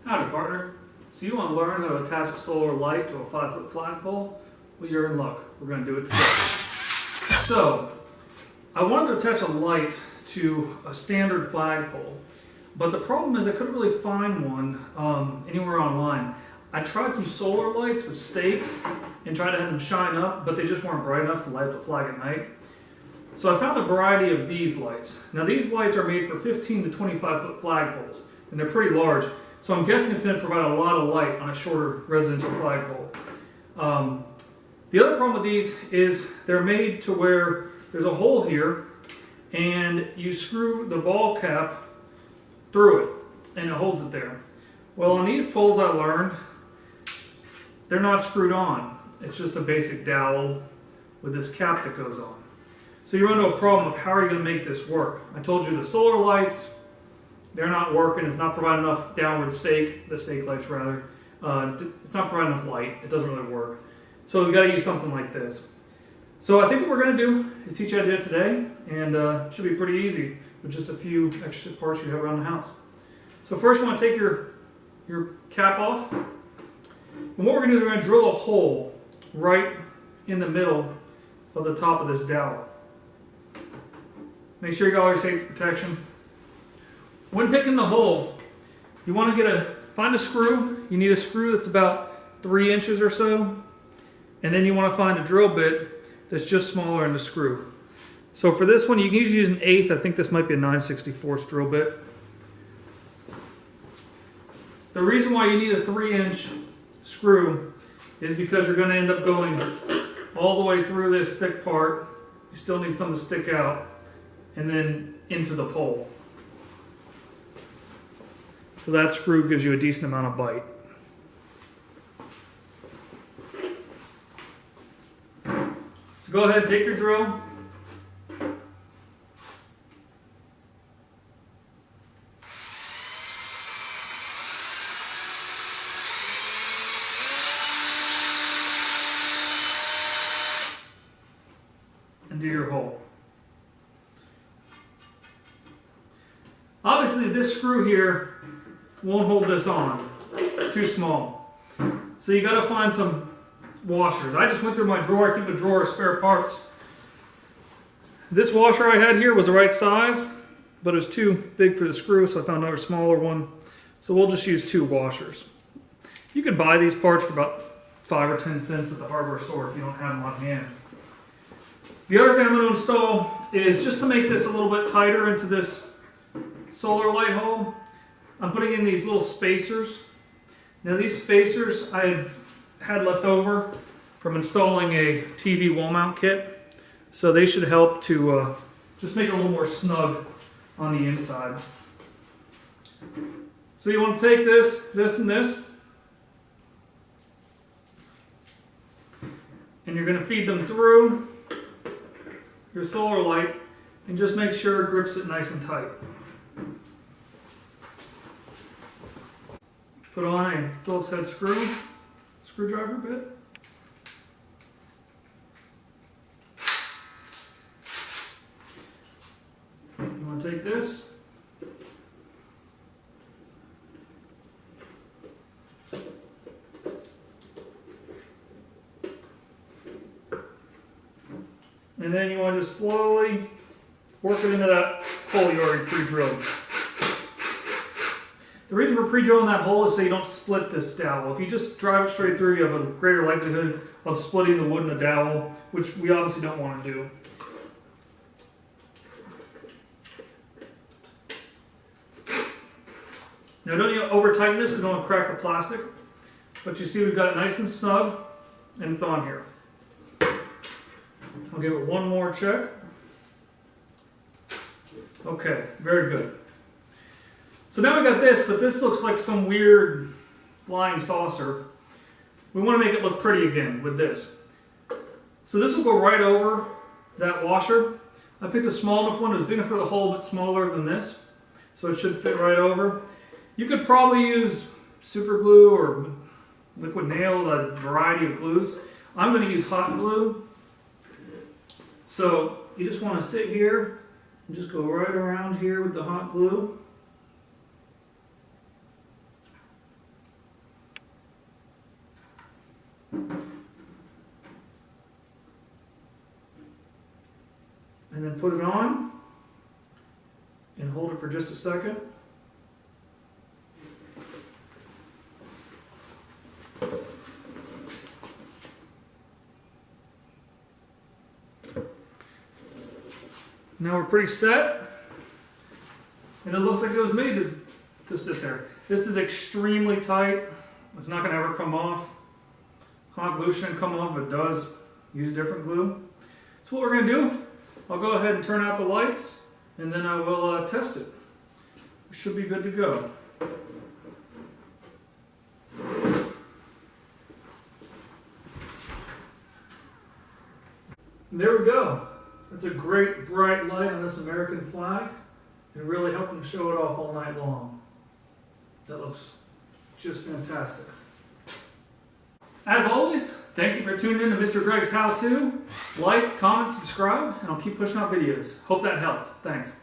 Howdy, partner. So you want to learn how to attach a solar light to a 5-foot flagpole? Well, you're in luck. We're going to do it today. So, I wanted to attach a light to a standard flagpole, but the problem is I couldn't really find one anywhere online. I tried some solar lights with stakes and tried to have them shine up, but they just weren't bright enough to light the flag at night. So I found a variety of these lights. Now these lights are made for 15 to 25 foot flagpoles, and they're pretty large. So I'm guessing it's going to provide a lot of light on a shorter residential flagpole. The other problem with these is they're made to where there's a hole here, and you screw the ball cap through it, and it holds it there. Well, on these poles I learned, they're not screwed on. It's just a basic dowel with this cap that goes on. So you run into a problem of how are you going to make this work. I told you the solar lights, they're not working. It's not providing enough downward stake, the stake lights rather. It's not providing enough light. It doesn't really work. So we've got to use something like this. So I think what we're going to do is teach you how to do it today, and it should be pretty easy with just a few extra parts you have around the house. So first you want to take your cap off. And what we're going to do is we're going to drill a hole right in the middle of the top of this dowel. Make sure you got all your safety protection. When picking the hole, you want to find a screw. You need a screw that's about 3 inches or so. And then you want to find a drill bit that's just smaller than the screw. So for this one, you can usually use an 1/8. I think this might be a 9/64 drill bit. The reason why you need a 3-inch screw is because you're going to end up going all the way through this thick part. You still need something to stick out, and then into the pole. So that screw gives you a decent amount of bite. So go ahead, take your drill. And do your hole. Obviously this screw here won't hold this on. It's too small. So you got to find some washers. I just went through my drawer. I keep a drawer of spare parts. This washer I had here was the right size, but it was too big for the screw, so I found another smaller one. So we'll just use 2 washers. You can buy these parts for about 5 or 10 cents at the hardware store if you don't have them on hand. The other thing I'm going to install is just to make this a little bit tighter into this solar light hole. I'm putting in these little spacers. Now these spacers I had left over from installing a TV wall mount kit, so they should help to just make it a little more snug on the inside. So you want to take this, and this, and you're going to feed them through your solar light, and just make sure it grips it nice and tight. Put on a Phillips head screwdriver bit. You want to take this, and then you want to just slowly work it into that hole you already pre-drilled. The reason for pre-drilling that hole is so you don't split this dowel. If you just drive it straight through, you have a greater likelihood of splitting the wood in the dowel, which we obviously don't want to do. Now don't over tighten this because we don't want to crack the plastic, but you see we've got it nice and snug, and it's on here. I'll give it one more check. Okay, very good. So now we got this, but this looks like some weird flying saucer. We want to make it look pretty again with this. So this will go right over that washer. I picked a small enough one. It was big enough for the hole, but smaller than this. So it should fit right over. You could probably use super glue or liquid nail, a variety of glues. I'm going to use hot glue. So you just want to sit here and just go right around here with the hot glue. then put it on and hold it for just a second. Now we're pretty set, and it looks like it was made to sit there. This is extremely tight. It's not going to ever come off. Hot glue shouldn't come off, but it does. Use a different glue. So what we're going to do, I'll go ahead and turn out the lights, and then I will test it. We should be good to go. And there we go. That's a great bright light on this American flag. It really helped them show it off all night long. That looks just fantastic. As always, thank you for tuning in to Mr. Greg's How To. Like, comment, subscribe, and I'll keep pushing out videos. Hope that helped. Thanks.